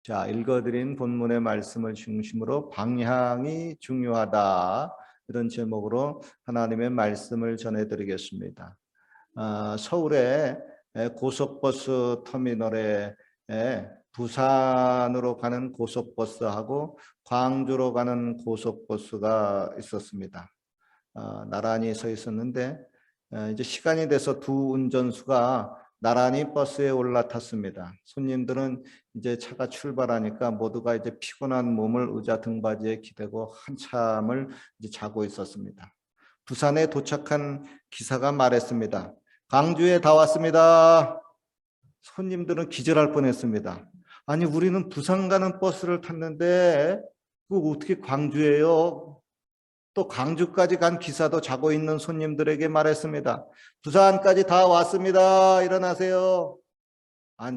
자, 읽어드린 본문의 말씀을 중심으로 방향이 중요하다. 이런 제목으로 하나님의 말씀을 전해드리겠습니다. 서울의 고속버스 터미널에 부산으로 가는 고속버스하고 광주로 가는 고속버스가 있었습니다. 나란히 서 있었는데 이제 시간이 돼서 두 운전수가 나란히 버스에 올라탔습니다. 손님들은 이제 차가 출발하니까 모두가 이제 피곤한 몸을 의자 등받이에 기대고 한참을 이제 자고 있었습니다. 부산에 도착한 기사가 말했습니다. 광주에 다 왔습니다. 손님들은 기절할 뻔했습니다. 아니, 우리는 부산 가는 버스를 탔는데 그거 어떻게 광주예요? 또 광주까지 간 기사도 자고 있는 손님들에게 말했습니다. 부산까지 다 왔습니다. 일어나세요.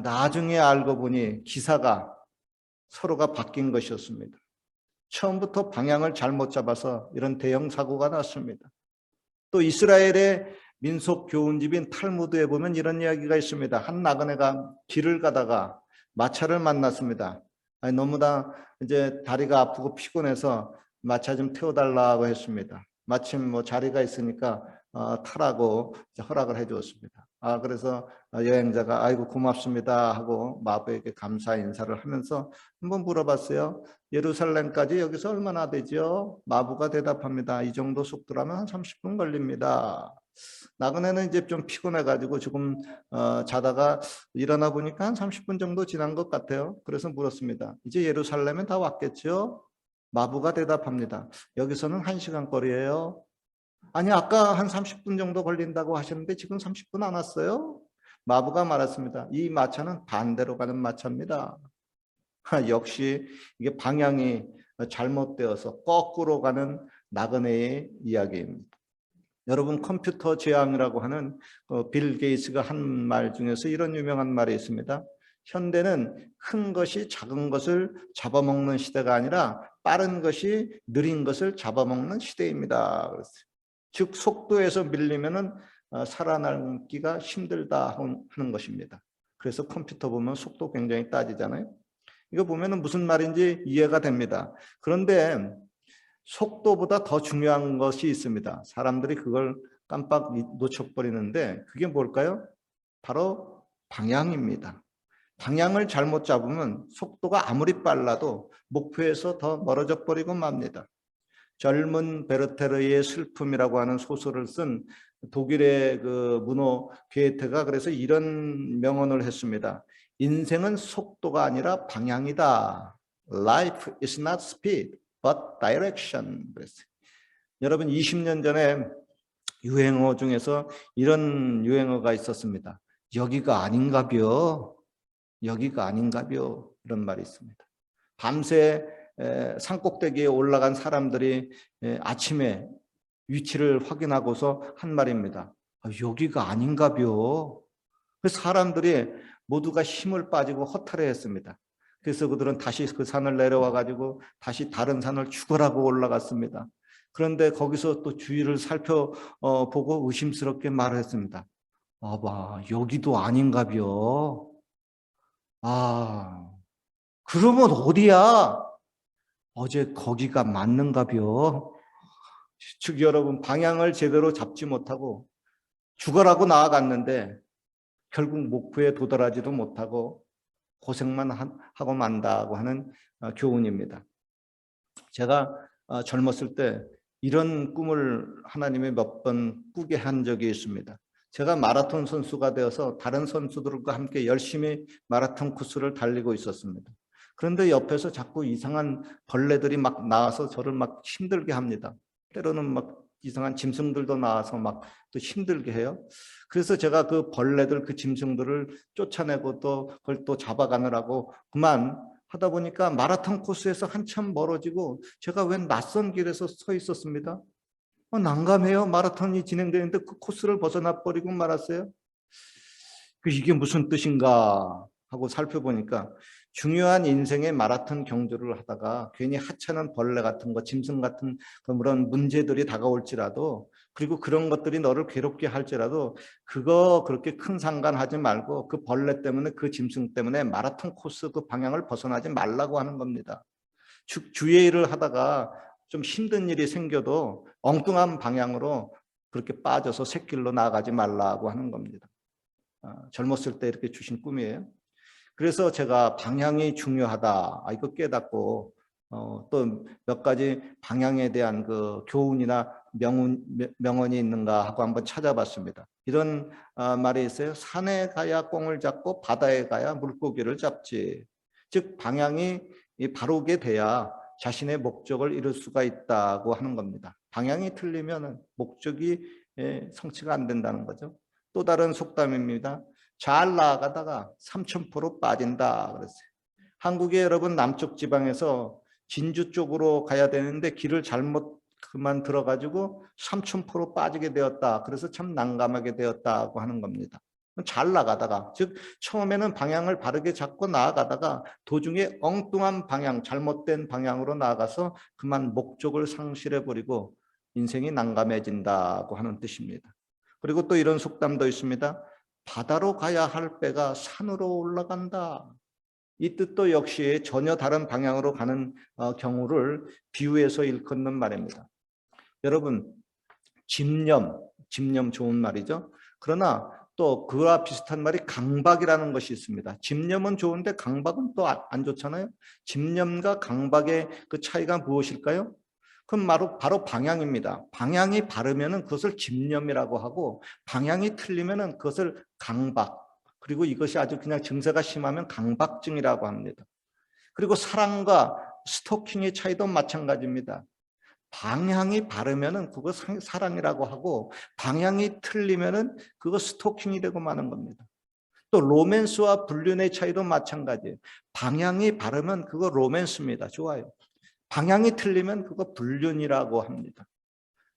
나중에 알고 보니 기사가 서로가 바뀐 것이었습니다. 처음부터 방향을 잘못 잡아서 이런 대형 사고가 났습니다. 또 이스라엘의 민속 교훈집인 탈무드에 보면 이런 이야기가 있습니다. 한 나그네가 길을 가다가 마차를 만났습니다. 너무나 이제 다리가 아프고 피곤해서 마차 좀 태워달라고 했습니다. 마침 자리가 있으니까 타라고 허락을 해주었습니다. 그래서 여행자가 아이고 고맙습니다 하고 마부에게 감사 인사를 하면서 한번 물어봤어요. 예루살렘까지 여기서 얼마나 되죠? 마부가 대답합니다. 이 정도 속도라면 한 30분 걸립니다. 나그네는 이제 좀 피곤해가지고 조금 자다가 일어나 보니까 한 30분 정도 지난 것 같아요. 그래서 물었습니다. 이제 예루살렘은 다 왔겠죠? 마부가 대답합니다. 여기서는 1시간 거리예요. 아니, 아까 한 30분 정도 걸린다고 하셨는데 지금 30분 안 왔어요? 마부가 말했습니다. 이 마차는 반대로 가는 마차입니다. 역시 이게 방향이 잘못되어서 거꾸로 가는 나그네의 이야기입니다. 여러분, 컴퓨터 재앙이라고 하는 빌 게이츠가 한 말 중에서 이런 유명한 말이 있습니다. 현대는 큰 것이 작은 것을 잡아먹는 시대가 아니라 빠른 것이 느린 것을 잡아먹는 시대입니다. 그랬어요. 즉 속도에서 밀리면은 살아남기가 힘들다 하는 것입니다. 그래서 컴퓨터 보면 속도 굉장히 따지잖아요. 이거 보면은 무슨 말인지 이해가 됩니다. 그런데 속도보다 더 중요한 것이 있습니다. 사람들이 그걸 깜빡 놓쳐버리는데 그게 뭘까요? 바로 방향입니다. 방향을 잘못 잡으면 속도가 아무리 빨라도 목표에서 더 멀어져 버리고 맙니다. 젊은 베르테르의 슬픔이라고 하는 소설을 쓴 독일의 그 문호 게테가 그래서 이런 명언을 했습니다. 인생은 속도가 아니라 방향이다. Life is not speed, but direction. 그랬어요. 여러분, 20년 전에 유행어 중에서 이런 유행어가 있었습니다. 여기가 아닌가벼. 여기가 아닌가벼. 이런 말이 있습니다. 밤새 산꼭대기에 올라간 사람들이 아침에 위치를 확인하고서 한 말입니다. 여기가 아닌가벼. 그래서 사람들이 모두가 힘을 빠지고 허탈해했습니다. 그래서 그들은 다시 그 산을 내려와 가지고 다시 다른 산을 죽어라고 올라갔습니다. 그런데 거기서 또 주위를 살펴보고 의심스럽게 말했습니다. 봐, 여기도 아닌가벼. 그러면 어디야? 어제 거기가 맞는가벼. 즉 여러분, 방향을 제대로 잡지 못하고 죽어라고 나아갔는데 결국 목표에 도달하지도 못하고 고생만 하고 만다고 하는 교훈입니다. 제가 젊었을 때 이런 꿈을 하나님이 몇 번 꾸게 한 적이 있습니다. 제가 마라톤 선수가 되어서 다른 선수들과 함께 열심히 마라톤 코스를 달리고 있었습니다. 그런데 옆에서 자꾸 이상한 벌레들이 막 나와서 저를 막 힘들게 합니다. 때로는 막 이상한 짐승들도 나와서 막 또 힘들게 해요. 그래서 제가 그 벌레들, 그 짐승들을 쫓아내고 또 그걸 또 잡아가느라고 그만 하다 보니까 마라톤 코스에서 한참 멀어지고 제가 웬 낯선 길에서 서 있었습니다. 난감해요. 마라톤이 진행되는데 그 코스를 벗어나 버리고 말았어요. 이게 무슨 뜻인가 하고 살펴보니까 중요한 인생의 마라톤 경주를 하다가 괜히 하찮은 벌레 같은 거, 짐승 같은 그런 문제들이 다가올지라도 그리고 그런 것들이 너를 괴롭게 할지라도 그거 그렇게 큰 상관하지 말고 그 벌레 때문에 그 짐승 때문에 마라톤 코스 그 방향을 벗어나지 말라고 하는 겁니다. 주의 일을 하다가 좀 힘든 일이 생겨도 엉뚱한 방향으로 그렇게 빠져서 샛길로 나가지 말라고 하는 겁니다. 젊었을 때 이렇게 주신 꿈이에요. 그래서 제가 방향이 중요하다 이거 깨닫고 또 몇 가지 방향에 대한 그 교훈이나 명언이 있는가 하고 한번 찾아봤습니다. 이런 말이 있어요. 산에 가야 꽁을 잡고 바다에 가야 물고기를 잡지. 즉 방향이 바르게 돼야 자신의 목적을 이룰 수가 있다고 하는 겁니다. 방향이 틀리면 목적이 성취가 안 된다는 거죠. 또 다른 속담입니다. 잘 나아가다가 삼천포로 빠진다 그랬어요. 한국의 여러분 남쪽 지방에서 진주 쪽으로 가야 되는데 길을 잘못 그만 들어가지고 삼천포로 빠지게 되었다. 그래서 참 난감하게 되었다고 하는 겁니다. 잘 나가다가 즉 처음에는 방향을 바르게 잡고 나아가다가 도중에 엉뚱한 방향 잘못된 방향으로 나아가서 그만 목적을 상실해버리고 인생이 난감해진다고 하는 뜻입니다. 그리고 또 이런 속담도 있습니다. 바다로 가야 할 배가 산으로 올라간다. 이 뜻도 역시 전혀 다른 방향으로 가는 경우를 비유해서 일컫는 말입니다. 여러분 집념 좋은 말이죠. 그러나 또 그와 비슷한 말이 강박이라는 것이 있습니다. 집념은 좋은데 강박은 또 안 좋잖아요. 집념과 강박의 그 차이가 무엇일까요? 그럼 바로 방향입니다. 방향이 바르면 그것을 집념이라고 하고 방향이 틀리면 그것을 강박, 그리고 이것이 아주 그냥 증세가 심하면 강박증이라고 합니다. 그리고 사랑과 스토킹의 차이도 마찬가지입니다. 방향이 바르면 그거 사랑이라고 하고 방향이 틀리면 그거 스토킹이 되고 마는 겁니다. 또 로맨스와 불륜의 차이도 마찬가지예요. 방향이 바르면 그거 로맨스입니다. 좋아요. 방향이 틀리면 그거 불륜이라고 합니다.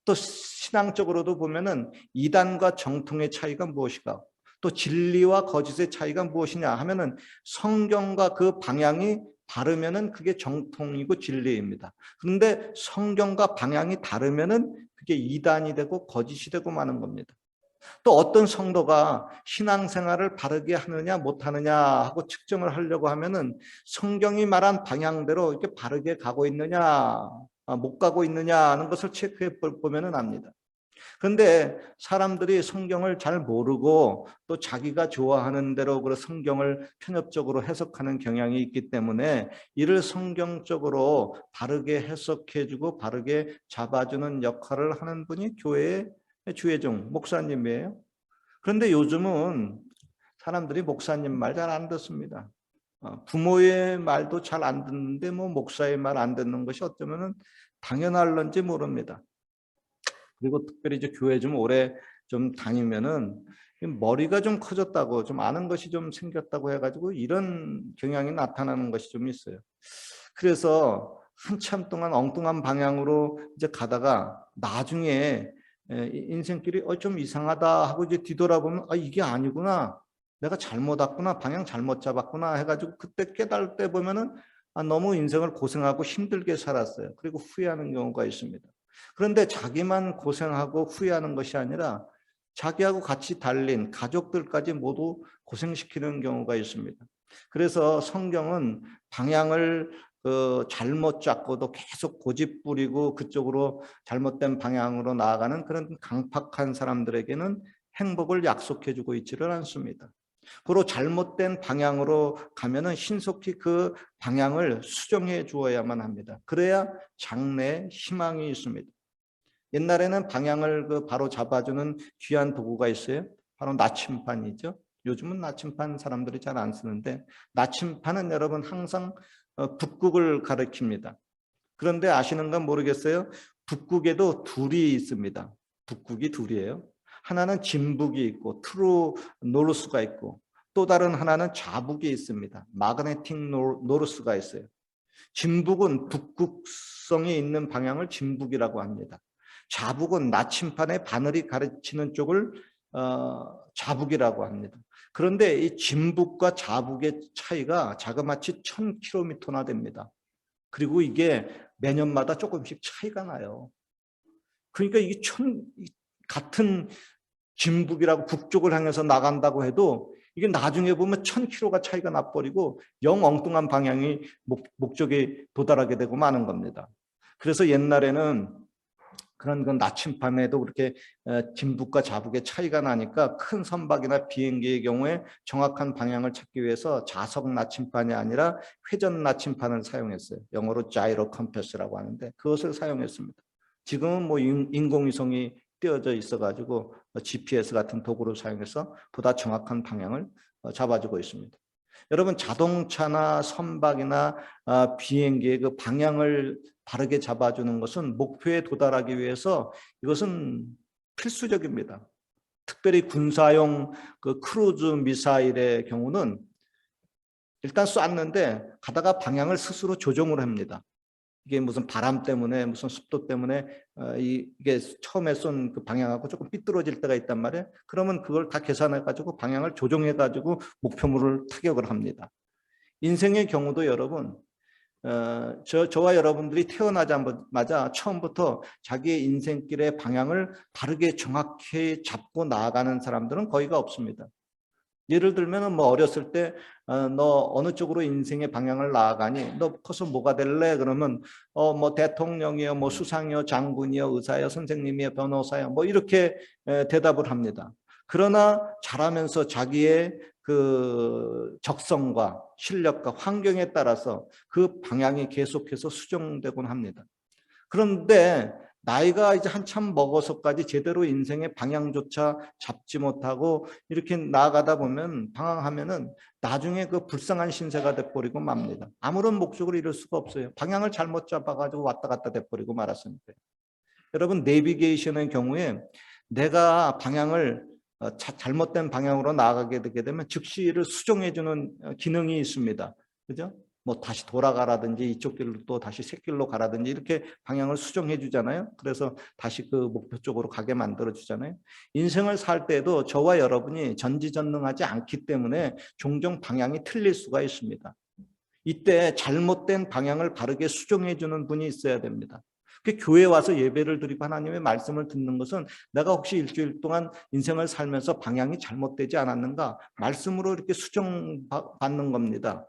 또 신앙적으로도 보면은 이단과 정통의 차이가 무엇인가? 또 진리와 거짓의 차이가 무엇이냐 하면은 성경과 그 방향이 다르면은 그게 정통이고 진리입니다. 그런데 성경과 방향이 다르면은 그게 이단이 되고 거짓이 되고 마는 겁니다. 또 어떤 성도가 신앙생활을 바르게 하느냐 못하느냐 하고 측정을 하려고 하면은 성경이 말한 방향대로 이렇게 바르게 가고 있느냐 못 가고 있느냐 하는 것을 체크해 보면은 압니다. 그런데 사람들이 성경을 잘 모르고 또 자기가 좋아하는 대로 그 성경을 편협적으로 해석하는 경향이 있기 때문에 이를 성경적으로 바르게 해석해주고 바르게 잡아주는 역할을 하는 분이 교회의 주의종 목사님이에요. 그런데 요즘은 사람들이 목사님 말 잘 안 듣습니다. 부모의 말도 잘 안 듣는데 뭐 목사의 말 안 듣는 것이 어쩌면은 당연할런지 모릅니다. 그리고 특별히 이제 교회 좀 오래 좀 다니면은 머리가 좀 커졌다고 좀 아는 것이 좀 생겼다고 해가지고 이런 경향이 나타나는 것이 좀 있어요. 그래서 한참 동안 엉뚱한 방향으로 이제 가다가 나중에 인생길이 좀 이상하다 하고 이제 뒤돌아보면 이게 아니구나. 내가 잘못 왔구나. 방향 잘못 잡았구나 해가지고 그때 깨달을 때 보면은 너무 인생을 고생하고 힘들게 살았어요. 그리고 후회하는 경우가 있습니다. 그런데 자기만 고생하고 후회하는 것이 아니라 자기하고 같이 달린 가족들까지 모두 고생시키는 경우가 있습니다. 그래서 성경은 방향을 잘못 잡고도 계속 고집 부리고 그쪽으로 잘못된 방향으로 나아가는 그런 강팍한 사람들에게는 행복을 약속해주고 있지를 않습니다. 그리고 잘못된 방향으로 가면은 신속히 그 방향을 수정해 주어야만 합니다. 그래야 장래에 희망이 있습니다. 옛날에는 방향을 바로 잡아주는 귀한 도구가 있어요. 바로 나침판이죠. 요즘은 나침판 사람들이 잘 안 쓰는데 나침판은 여러분 항상 북극을 가리킵니다. 그런데 아시는 건 모르겠어요. 북극에도 둘이 있습니다. 북극이 둘이에요. 하나는 진북이 있고 트루 노르스가 있고 또 다른 하나는 좌북이 있습니다. 마그네틱 노르스가 있어요. 진북은 북극성이 있는 방향을 진북이라고 합니다. 좌북은 나침판의 바늘이 가르치는 쪽을 좌북이라고 합니다. 그런데 이 진북과 좌북의 차이가 자그마치 1000km나 됩니다. 그리고 이게 매년마다 조금씩 차이가 나요. 그러니까 이게 같은 진북이라고 북쪽을 향해서 나간다고 해도 이게 나중에 보면 1000km가 차이가 나버리고 영 엉뚱한 방향이 목적에 도달하게 되고 마는 겁니다. 그래서 옛날에는 그런 그 나침판에도 그렇게 진북과 자북의 차이가 나니까 큰 선박이나 비행기의 경우에 정확한 방향을 찾기 위해서 자석 나침판이 아니라 회전 나침판을 사용했어요. 영어로 자이로 컴패스라고 하는데 그것을 사용했습니다. 지금은 뭐 인공위성이 띄어져 있어가지고 GPS 같은 도구를 사용해서 보다 정확한 방향을 잡아주고 있습니다. 여러분 자동차나 선박이나 비행기의 그 방향을 바르게 잡아주는 것은 목표에 도달하기 위해서 이것은 필수적입니다. 특별히 군사용 그 크루즈 미사일의 경우는 일단 쐈는데 가다가 방향을 스스로 조정을 합니다. 이게 무슨 바람 때문에 무슨 습도 때문에 이게 처음에 쏜 그 방향하고 조금 삐뚤어질 때가 있단 말이에요. 그러면 그걸 다 계산해 가지고 방향을 조정해 가지고 목표물을 타격을 합니다. 인생의 경우도 여러분 저와 여러분들이 태어나자마자 처음부터 자기의 인생길의 방향을 바르게 정확히 잡고 나아가는 사람들은 거의가 없습니다. 예를 들면 뭐 어렸을 때 너 어느 쪽으로 인생의 방향을 나아가니? 너 커서 뭐가 될래? 그러면 뭐 대통령이요, 뭐 수상이요, 장군이요, 의사요, 선생님이요, 변호사요, 뭐 이렇게 대답을 합니다. 그러나 자라면서 자기의 그 적성과 실력과 환경에 따라서 그 방향이 계속해서 수정되곤 합니다. 그런데 나이가 이제 한참 먹어서까지 제대로 인생의 방향조차 잡지 못하고 이렇게 나아가다 보면 방황하면은 나중에 그 불쌍한 신세가 돼버리고 맙니다. 아무런 목적을 이룰 수가 없어요. 방향을 잘못 잡아가지고 왔다 갔다 돼버리고 말았으니까. 여러분 내비게이션의 경우에 내가 방향을 잘못된 방향으로 나아가게 되게 되면 즉시를 수정해주는 기능이 있습니다. 그죠? 뭐 다시 돌아가라든지 이쪽 길로 또 다시 샛길로 가라든지 이렇게 방향을 수정해 주잖아요. 그래서 다시 그 목표 쪽으로 가게 만들어 주잖아요. 인생을 살 때도 저와 여러분이 전지전능하지 않기 때문에 종종 방향이 틀릴 수가 있습니다. 이때 잘못된 방향을 바르게 수정해 주는 분이 있어야 됩니다. 교회에 와서 예배를 드리고 하나님의 말씀을 듣는 것은 내가 혹시 일주일 동안 인생을 살면서 방향이 잘못되지 않았는가 말씀으로 이렇게 수정받는 겁니다.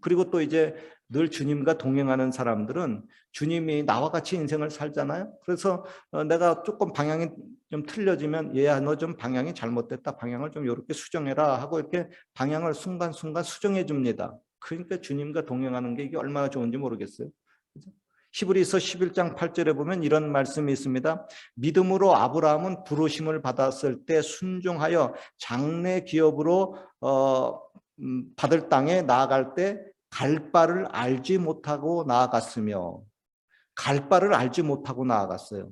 그리고 또 이제 늘 주님과 동행하는 사람들은 주님이 나와 같이 인생을 살잖아요. 그래서 내가 조금 방향이 좀 틀려지면 얘야 너 좀 방향이 잘못됐다. 방향을 좀 이렇게 수정해라 하고 이렇게 방향을 순간순간 수정해 줍니다. 그러니까 주님과 동행하는 게 이게 얼마나 좋은지 모르겠어요. 그죠? 히브리서 11장 8절에 보면 이런 말씀이 있습니다. 믿음으로 아브라함은 부르심을 받았을 때 순종하여 장래 기업으로 받을 땅에 나아갈 때 갈 바를 알지 못하고 나아갔으며 갈 바를 알지 못하고 나아갔어요.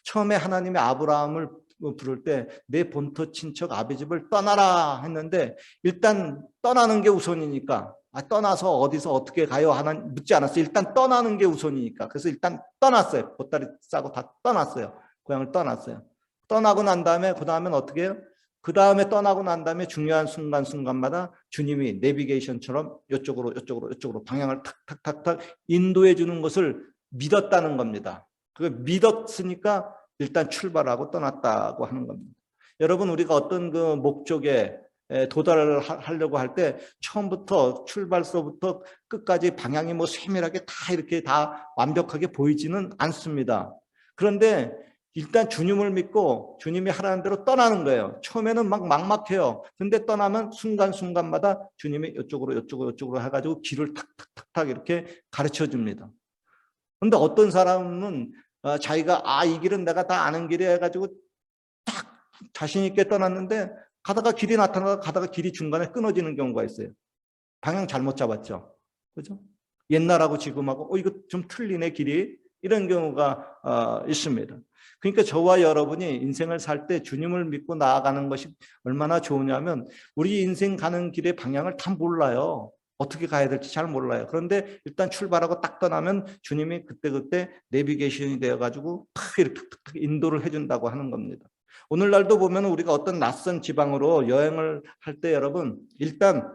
처음에 하나님이 아브라함을 부를 때 내 본토 친척 아비 집을 떠나라 했는데 일단 떠나는 게 우선이니까 떠나서 어디서 어떻게 가요? 하나님 묻지 않았어요. 일단 떠나는 게 우선이니까. 그래서 일단 떠났어요. 보따리 싸고 다 떠났어요. 고향을 떠났어요. 떠나고 난 다음에 그 다음엔 어떻게 해요? 그 다음에 떠나고 난 다음에 중요한 순간순간마다 주님이 내비게이션처럼 이쪽으로 방향을 탁탁탁탁 인도해 주는 것을 믿었다는 겁니다. 그 믿었으니까 일단 출발하고 떠났다고 하는 겁니다. 여러분 우리가 어떤 그 목적에 도달을 하려고 할 때 처음부터 출발서부터 끝까지 방향이 뭐 세밀하게 다 이렇게 다 완벽하게 보이지는 않습니다. 그런데 일단 주님을 믿고 주님이 하라는 대로 떠나는 거예요. 처음에는 막 막막해요. 근데 떠나면 순간순간마다 주님이 이쪽으로 해가지고 길을 탁탁탁탁 이렇게 가르쳐 줍니다. 근데 어떤 사람은 자기가 이 길은 내가 다 아는 길이야 해가지고 딱 자신 있게 떠났는데 가다가 길이 나타나다가 가다가 길이 중간에 끊어지는 경우가 있어요. 방향 잘못 잡았죠. 그죠? 옛날하고 지금하고 이거 좀 틀리네 길이 이런 경우가 있습니다. 그러니까 저와 여러분이 인생을 살 때 주님을 믿고 나아가는 것이 얼마나 좋으냐면 우리 인생 가는 길의 방향을 다 몰라요. 어떻게 가야 될지 잘 몰라요. 그런데 일단 출발하고 딱 떠나면 주님이 그때그때 내비게이션이 되어가지고 이렇게 인도를 해준다고 하는 겁니다. 오늘날도 보면 우리가 어떤 낯선 지방으로 여행을 할 때 여러분 일단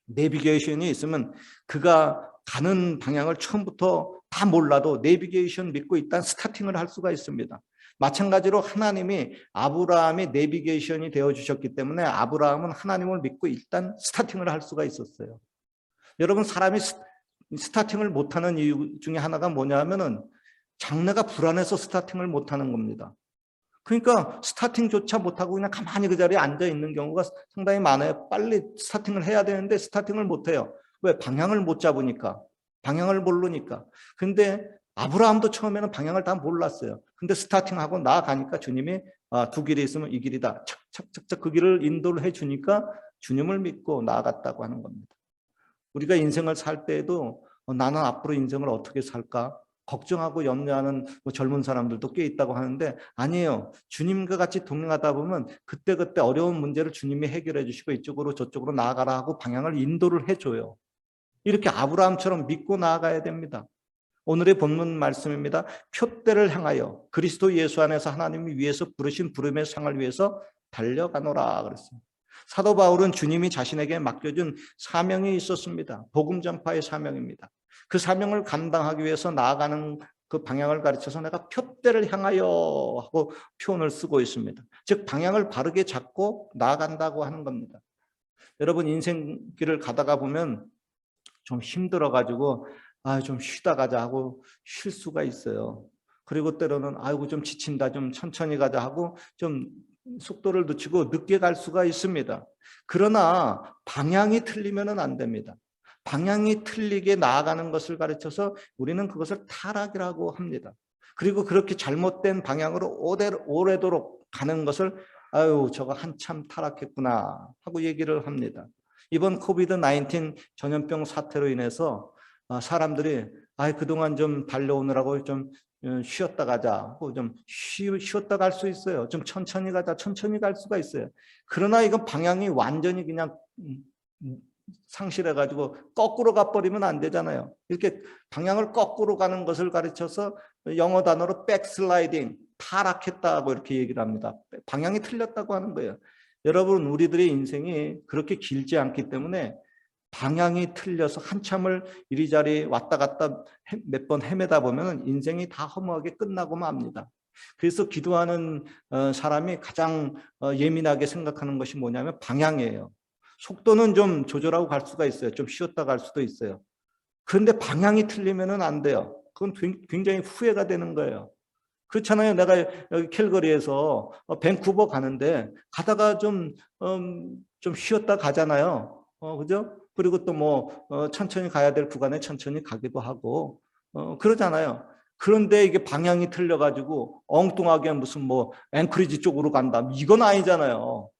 내비게이션이 있으면 그가 가는 방향을 처음부터 다 몰라도 내비게이션 믿고 일단 스타팅을 할 수가 있습니다. 마찬가지로 하나님이 아브라함의 내비게이션이 되어주셨기 때문에 아브라함은 하나님을 믿고 일단 스타팅을 할 수가 있었어요. 여러분, 사람이 스타팅을 못하는 이유 중에 하나가 뭐냐 하면은 장래가 불안해서 스타팅을 못하는 겁니다. 그러니까 스타팅조차 못하고 그냥 가만히 그 자리에 앉아 있는 경우가 상당히 많아요. 빨리 스타팅을 해야 되는데 스타팅을 못해요. 왜? 방향을 못 잡으니까. 방향을 모르니까. 근데 아브라함도 처음에는 방향을 다 몰랐어요. 근데 스타팅하고 나아가니까 주님이 두 길이 있으면 이 길이다. 착착착착 그 길을 인도를 해주니까 주님을 믿고 나아갔다고 하는 겁니다. 우리가 인생을 살 때에도 나는 앞으로 인생을 어떻게 살까? 걱정하고 염려하는 젊은 사람들도 꽤 있다고 하는데 아니에요. 주님과 같이 동행하다 보면 그때그때 어려운 문제를 주님이 해결해 주시고 이쪽으로 저쪽으로 나아가라 하고 방향을 인도를 해줘요. 이렇게 아브라함처럼 믿고 나아가야 됩니다. 오늘의 본문 말씀입니다. 표대를 향하여 그리스도 예수 안에서 하나님이 위해서 부르신 부름의 상을 위해서 달려가노라 그랬어요. 사도 바울은 주님이 자신에게 맡겨준 사명이 있었습니다. 복음 전파의 사명입니다. 그 사명을 감당하기 위해서 나아가는 그 방향을 가르쳐서 내가 표대를 향하여 하고 표현을 쓰고 있습니다. 즉 방향을 바르게 잡고 나아간다고 하는 겁니다. 여러분, 인생길을 가다가 보면 좀 힘들어가지고 좀 쉬다 가자 하고 쉴 수가 있어요. 그리고 때로는 아이고 좀 지친다, 좀 천천히 가자 하고 좀 속도를 늦추고 늦게 갈 수가 있습니다. 그러나 방향이 틀리면 안 됩니다. 방향이 틀리게 나아가는 것을 가르쳐서 우리는 그것을 타락이라고 합니다. 그리고 그렇게 잘못된 방향으로 오래도록 가는 것을 아유 저거 한참 타락했구나 하고 얘기를 합니다. 이번 코비드-19 전염병 사태로 인해서 사람들이 그동안 좀 달려오느라고 좀 쉬었다 가자 하고 좀 쉬었다 갈 수 있어요. 좀 천천히 가자, 천천히 갈 수가 있어요. 그러나 이건 방향이 완전히 그냥 상실해가지고 거꾸로 가버리면 안 되잖아요. 이렇게 방향을 거꾸로 가는 것을 가르쳐서 영어 단어로 백슬라이딩, 타락했다고 이렇게 얘기를 합니다. 방향이 틀렸다고 하는 거예요. 여러분, 우리들의 인생이 그렇게 길지 않기 때문에 방향이 틀려서 한참을 이리저리 왔다 갔다 몇 번 헤매다 보면 인생이 다 허무하게 끝나고 맙니다. 그래서 기도하는 사람이 가장 예민하게 생각하는 것이 뭐냐면 방향이에요. 속도는 좀 조절하고 갈 수가 있어요. 좀 쉬었다 갈 수도 있어요. 그런데 방향이 틀리면 안 돼요. 그건 굉장히 후회가 되는 거예요. 그렇잖아요. 내가 여기 캘거리에서 밴쿠버 가는데 가다가 좀 쉬었다 가잖아요. 그죠? 그리고 또 천천히 가야 될 구간에 천천히 가기도 하고 그러잖아요. 그런데 이게 방향이 틀려가지고 엉뚱하게 무슨 앵커리지 쪽으로 간다. 이건 아니잖아요.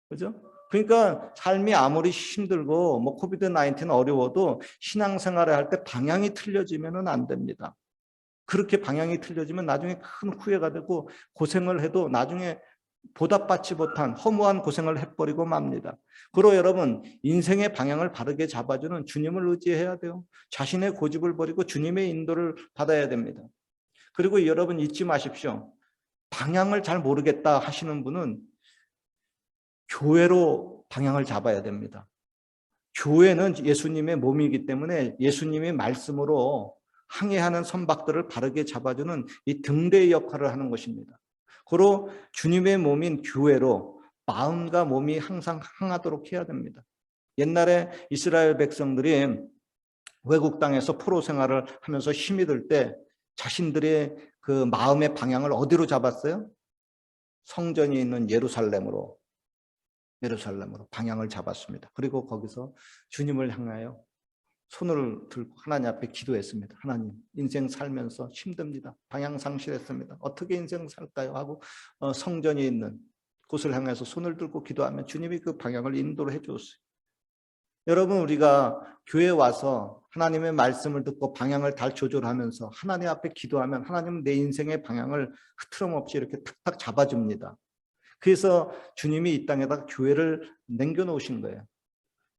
그죠? 그러니까 삶이 아무리 힘들고 코비드-19 어려워도 신앙생활을 할 때 방향이 틀려지면 안 됩니다. 그렇게 방향이 틀려지면 나중에 큰 후회가 되고 고생을 해도 나중에 보답받지 못한 허무한 고생을 해버리고 맙니다. 그리고 여러분, 인생의 방향을 바르게 잡아주는 주님을 의지해야 돼요. 자신의 고집을 버리고 주님의 인도를 받아야 됩니다. 그리고 여러분 잊지 마십시오. 방향을 잘 모르겠다 하시는 분은 교회로 방향을 잡아야 됩니다. 교회는 예수님의 몸이기 때문에 예수님의 말씀으로 항해하는 선박들을 바르게 잡아주는 이 등대의 역할을 하는 것입니다. 그리고 주님의 몸인 교회로 마음과 몸이 항상 항하도록 해야 됩니다. 옛날에 이스라엘 백성들이 외국 땅에서 포로 생활을 하면서 힘이 들 때 자신들의 그 마음의 방향을 어디로 잡았어요? 성전이 있는 예루살렘으로 방향을 잡았습니다. 그리고 거기서 주님을 향하여 손을 들고 하나님 앞에 기도했습니다. 하나님, 인생 살면서 힘듭니다. 방향 상실했습니다. 어떻게 인생 살까요? 하고 성전이 있는 곳을 향해서 손을 들고 기도하면 주님이 그 방향을 인도를 해주었어요. 여러분, 우리가 교회에 와서 하나님의 말씀을 듣고 방향을 잘 조절하면서 하나님 앞에 기도하면 하나님은 내 인생의 방향을 흐트럼 없이 이렇게 탁탁 잡아줍니다. 그래서 주님이 이 땅에다가 교회를 남겨놓으신 거예요.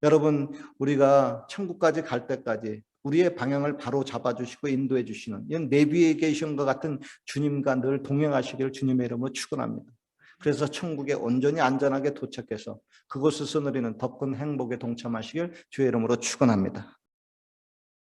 여러분, 우리가 천국까지 갈 때까지 우리의 방향을 바로 잡아주시고 인도해 주시는 이런 내비게이션과 같은 주님과 늘 동행하시기를 주님의 이름으로 축원합니다. 그래서 천국에 온전히 안전하게 도착해서 그곳에서 누리는 더 큰 행복에 동참하시길 주의 이름으로 축원합니다.